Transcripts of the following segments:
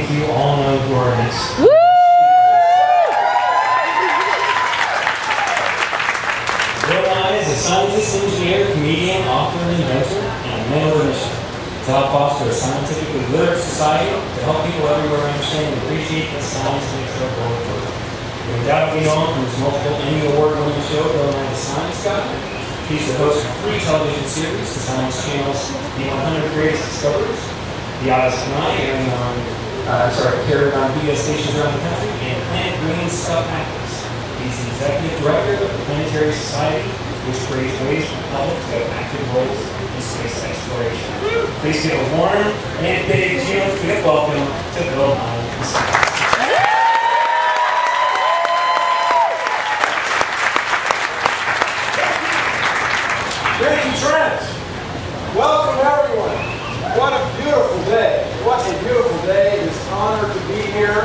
think you all know who our next Woo! Bill Nye is a scientist, engineer, comedian, author, and inventor, and a man with a mission to help foster a scientifically literate society to help people everywhere understand and appreciate that science makes our world further. You undoubtedly know him from his multiple Emmy Award-winning show, Bill Nye the Science Guy. He's the host of 3 television series, the Science Channel's The 100 Greatest Discoveries, The Odyssey Night, airing on BS stations around the country, and Planet Green Stuff Happens. He's the executive director of the Planetary Society, which creates ways for the public to have active roles in space exploration. Please give a warm and big Juno NASATweetup welcome to Bill Nye the Science. Thank you, Trent. Welcome, everyone. What a beautiful day. What a beautiful day. It is an honor to be here.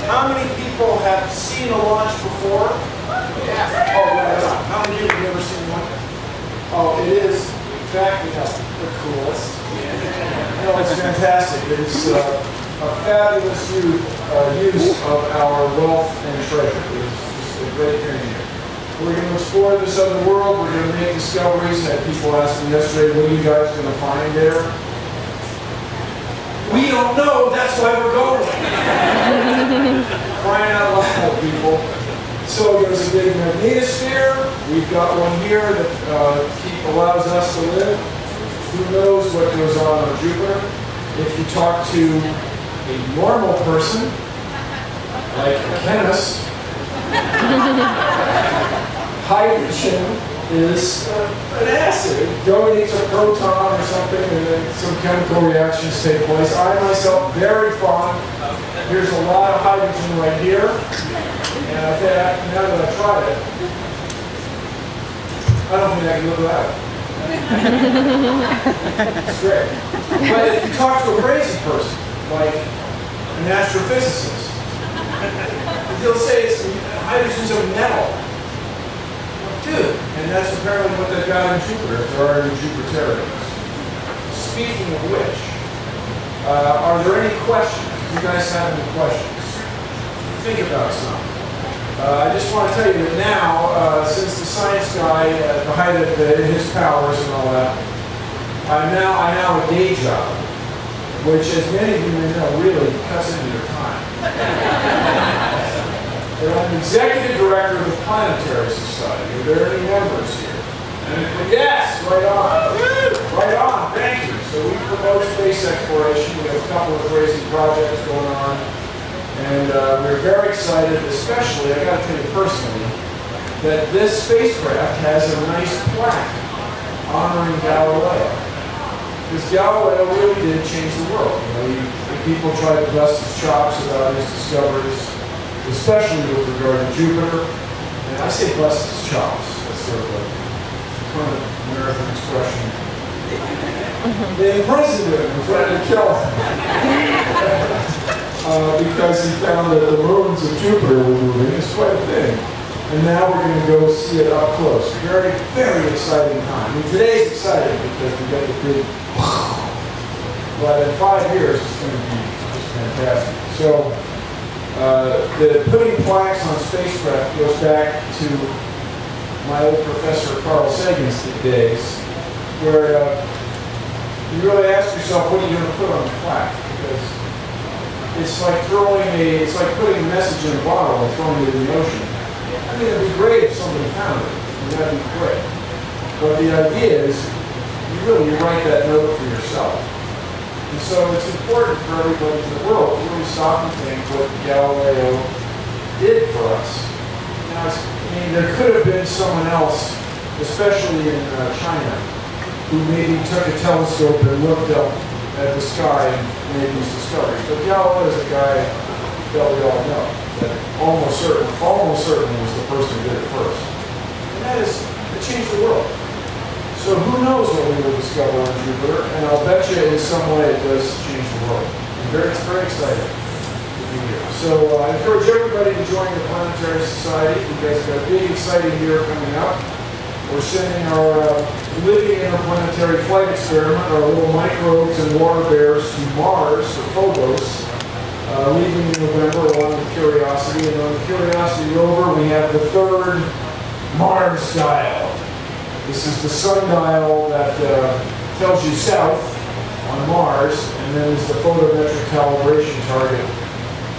How many people have seen a launch before? Yeah. Oh, right. How many of you have ever seen one? Oh, it is, in fact, the coolest. No, it's fantastic. It is a fabulous use of our wealth and treasure. It's just a great thing here. We're going to explore this other world. We're going to make discoveries. I had people ask me yesterday, what are you guys going to find there? We don't know. That's why we're going. Crying out loud, people. So there's a big magnetosphere. We've got one here that allows us to live. Who knows what goes on Jupiter? If you talk to a normal person, like a chemist, hydrogen is an acid. It donates a proton or something, and then some chemical reactions take place. I myself, very fond. Here's a lot of hydrogen right here, and I think now that I've tried it, I don't think I can live without it. It's great. But if you talk to a crazy person, like an astrophysicist, he'll say hydrogen's a metal. Dude, and that's apparently what they've got in Jupiter, if there are any Jupiterians. Speaking of which, are there any questions? Do you guys have any questions? Think about something. I just want to tell you that now, since the science guy, at the height of his powers and all that, I now have a day job, which, as many of you may know, really cuts into your time. I'm executive director of the Planetary Society. Are there any members here? Yes, right on. Right on, thank you. So we promote space exploration. We have a couple of crazy projects going on. And we're very excited, especially, I got to tell you personally, that this spacecraft has a nice plaque honoring Galileo. Because Galileo really did change the world. You know, people try to bust his chops about his discoveries, especially with regard to Jupiter. And I say bust his chops. That's sort of a current American expression. They imprisoned him and tried to kill him. Because he found that the moons of Jupiter were moving. It's quite a thing. And now we're going to go see it up close. Very, very exciting time. I mean, today's exciting because we got the big but in 5 years it's going to be just fantastic. So the putting plaques on spacecraft goes back to my old professor Carl Sagan's days, where you really ask yourself, what are you going to put on the plaque? Because it's like it's like putting a message in a bottle and throwing it in the ocean. I mean, it'd be great if somebody found it. I mean, that'd be great. But the idea is, you write that note for yourself. And so it's important for everybody in the world to really stop and think what Galileo did for us. Now, I mean, there could have been someone else, especially in China, who maybe took a telescope and looked up at the sky and made these discoveries. But Galileo is a guy that we all know, that almost certainly was the person who did it first. And that is, it changed the world. So who knows what we will discover on Jupiter, and I'll bet you in some way it does change the world. It's very exciting to be here. So I encourage everybody to join the Planetary Society. You guys have got a big, exciting year coming up. We're sending our living interplanetary flight experiment, our little microbes and water bears, to Mars, or Phobos, leaving in November along with Curiosity. And on the Curiosity rover, we have the third Mars dial. This is the sundial that tells you south on Mars, and then is the photometric calibration target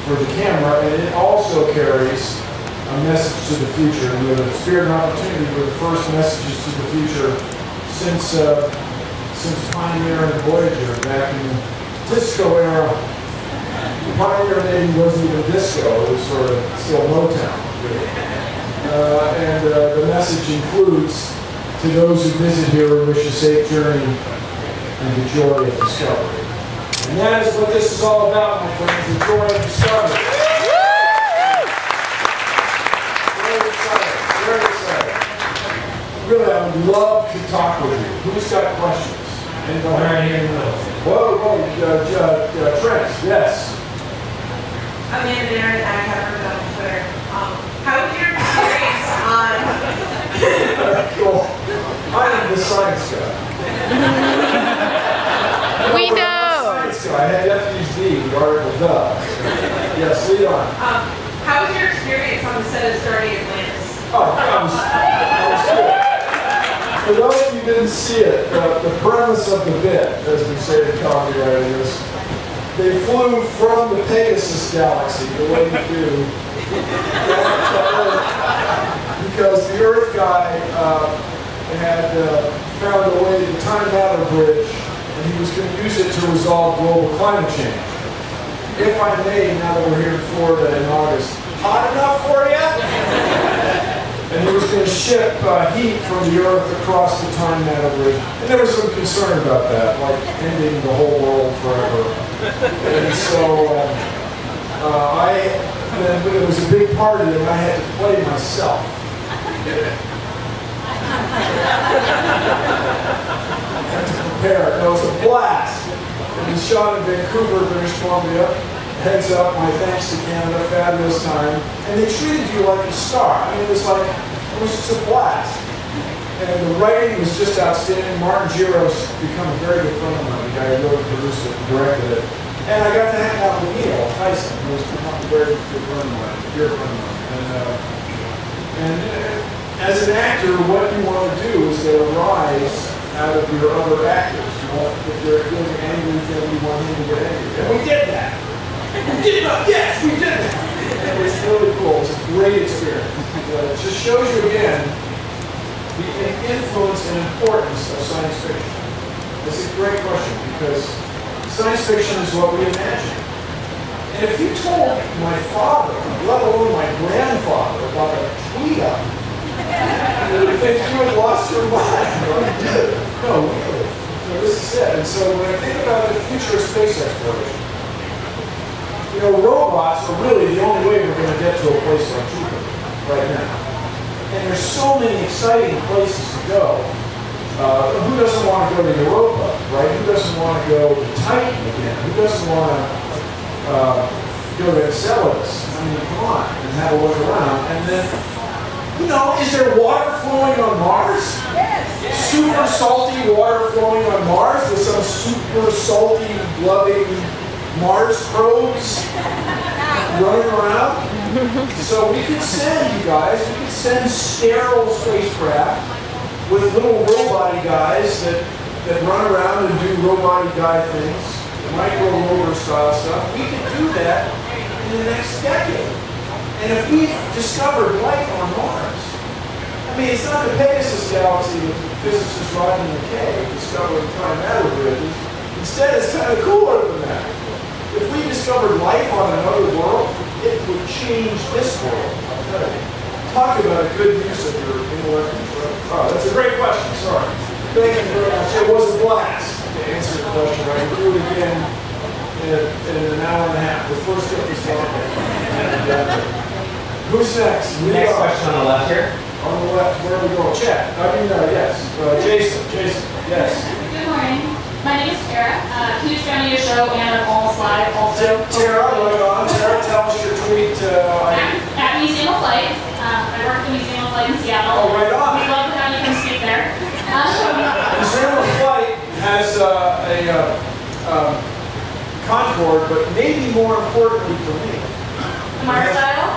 for the camera, and it also carries a message to the future. We have a spirit and opportunity for the first messages to the future since Pioneer and Voyager back in the disco era. Pioneer maybe wasn't even disco, it was sort of still Motown. And the message includes, to those who visit here, we wish a safe journey and the joy of discovery. And that is what this is all about, my friends, the joy of discovery. Very excited, very excited. Really, I would love to talk with you. Who's got questions? Anybody? Right here in the middle. Whoa, Trent, yes. I'm in there and I have heard on Twitter. How was your experience on... Cool. I am the science guy. We know. I had FUD, the article, duh. Yes, lead on. How was your experience on the set of Starting Atlantis? Oh, that was good. For those of you who didn't see it, the premise of the bit, as we say in copywriting, is they flew from the Pegasus galaxy, the way you do, because the Earth guy had found a way to time matter bridge, and he was going to use it to resolve global climate change. If I may, now that we're here in Florida in August, hot enough for you? And he was going to ship heat from the Earth across the time matter bridge. And there was some concern about that, like ending the whole world forever. And so it was a big party, and I had to play myself. I had to prepare. It was a blast. It was shot in Vancouver, British Columbia. Heads up, my thanks to Canada, fabulous time. And they treated you like a star. I mean, it was just a blast. And the writing was just outstanding. Martin Giro's become a very good friend of mine, the guy who wrote, produced it, and directed it. And I got to hang out with Neil Tyson, who has become a very good friend of mine, dear friend of mine. And as an actor, what you want to do is to arise out of your other actors. You want, if you're doing an angry film, you want him to get angry. And we did that. Yes, we did that. And it was really cool. It was a great experience. It just shows you again the influence and importance of science fiction. It's a great question because science fiction is what we imagine. And if you told my father, let alone my grandfather, about a tweet-up, you would think you had lost your mind. No, really. So this is it. And so when I think about the future of space exploration, you know, robots are really the only way we're going to get to a place like Jupiter right now. And there's so many exciting places to go. Who doesn't want to go to Europa, right? Who doesn't want to go to Titan again? Who doesn't want to go to Enceladus? I mean, come on, and have a look around. And then, you know, is there water flowing on Mars? Yes. Super salty water flowing on Mars with some super salty, loving Mars probes running around? So we could send, you guys, we could send sterile spacecraft with little robot-y guys that run around and do robot-y guy things, micro rover style stuff. We could do that in the next decade. And if we've discovered life on Mars, I mean, it's not the Pegasus galaxy with physicists riding in the cave discovering time matter bridges. Instead, it's kind of cooler than that. If we discovered life on another world, it would change this world, I'll tell you. Talk about a good use of your intellect. Oh, that's a great question, sorry. Thank you very much. It was a blast to answer the question. I can do it again in an hour and a half. The first step is long. Who's next? Next question on the left here. On the left, where are we going? Chat. I mean, yes. Jason, yes. Good morning. My name is Tara. Huge fan of your show and of all slides also. Tara, right on. Tara, tell us your tweet. At Museum of Light. I work at the Museum of Light in Seattle. Oh, right on. We'd love to have you come speak there. Museum of Light has a Concorde, but maybe more importantly for me, The Mars dial?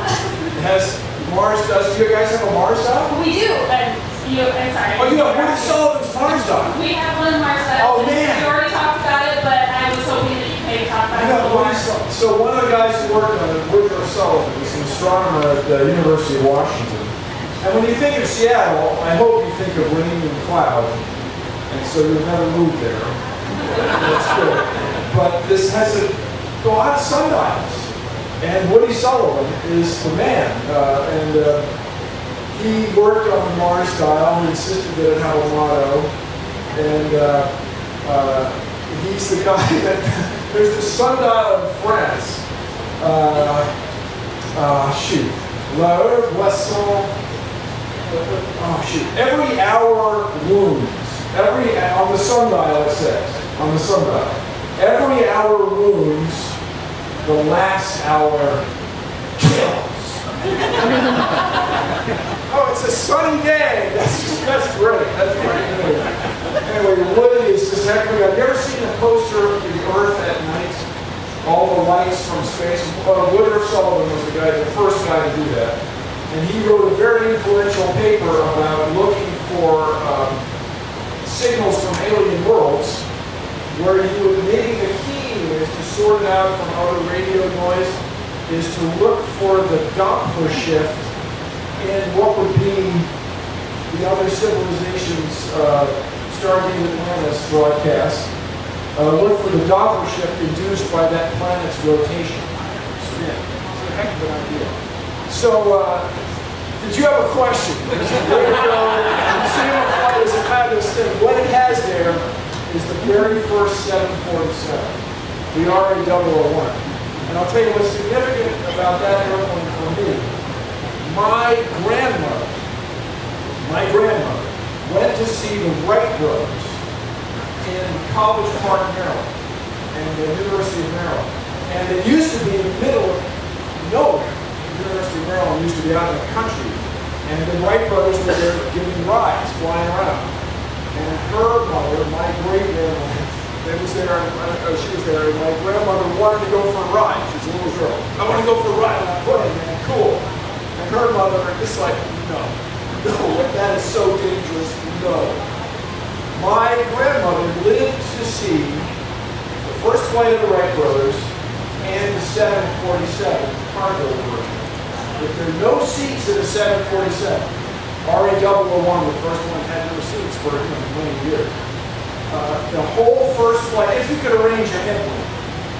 it has Mars dial. Do you guys have a Mars dial? We do, and I'm sorry. Oh, you have Woody Sullivan's Mars dial. We have one Mars dial. Oh, man. We already talked about it, but I was hoping that you maybe talk about it a Yeah, little Woody more. Sullivan. So one of the guys who worked on it, Woodrow Sullivan, is an astronomer at the University of Washington. And when you think of Seattle, I hope you think of New England cloud. And so you'll never move there. That's good. But this has a lot of sundials. And Woody Sullivan is the man. He worked on the Mars dial. He insisted that it had a motto. And he's the guy that... There's this sundial in France. Shoot. La Boisson. Oh, shoot. Every hour wounds. On the sundial, it says. On the sundial. Every hour wounds. The last hour kills. Oh, it's a sunny day. That's great. That's great. Anyway, Woody is just heck. Have you ever seen a poster of the Earth at night? All the lights from space. Woodrow Sullivan was the first guy to do that. And he wrote a very influential paper about looking for signals from alien worlds, where he would maybe the key is to sort it out from other radio noise, is to look for the Doppler shift in what would be the other civilizations, Stargate Atlantis broadcast. Look for the Doppler shift induced by that planet's rotation. Spin. It's a heck of an idea. So, did you have a question? There's a way to go. Museum of Flight is a fabulous thing. What it has there is the very first 747, the RA001. And I'll tell you what's significant about that airplane for me. My grandmother went to see the Wright brothers in College Park, Maryland, and the University of Maryland. And it used to be in the middle of nowhere. The University of Maryland used to be out in the country. And the Wright brothers were there giving rides, flying around. And her mother, my great-grandmother, she was there, and my grandmother wanted to go for a ride. She's a little girl. I want to go for a ride on that plane, man. Cool. And her mother is like, no, that is so dangerous, no. My grandmother lived to see the first flight of the Wright brothers and the 747 cargo version. If there are no seats in the 747, RA001, the first one, had no seats for many years. The whole first flight, if you could arrange a headwind,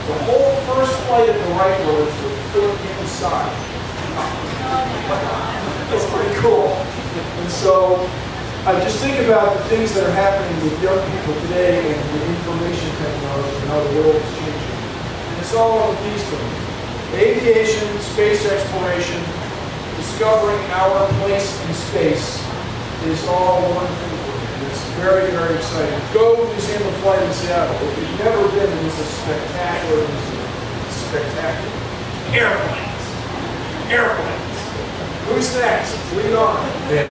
the whole first flight of the Wright brothers would fit inside. That's pretty cool. And so, I just think about the things that are happening with young people today and the information technology and how the world is changing. And it's all of these things. Aviation, space exploration, discovering our place in space is all one thing. It's very, very exciting. Go to the Museum of Flight in Seattle. If you've never been, it's a spectacular museum. It's spectacular. Airplanes. Airplanes. Who's next? Lead on.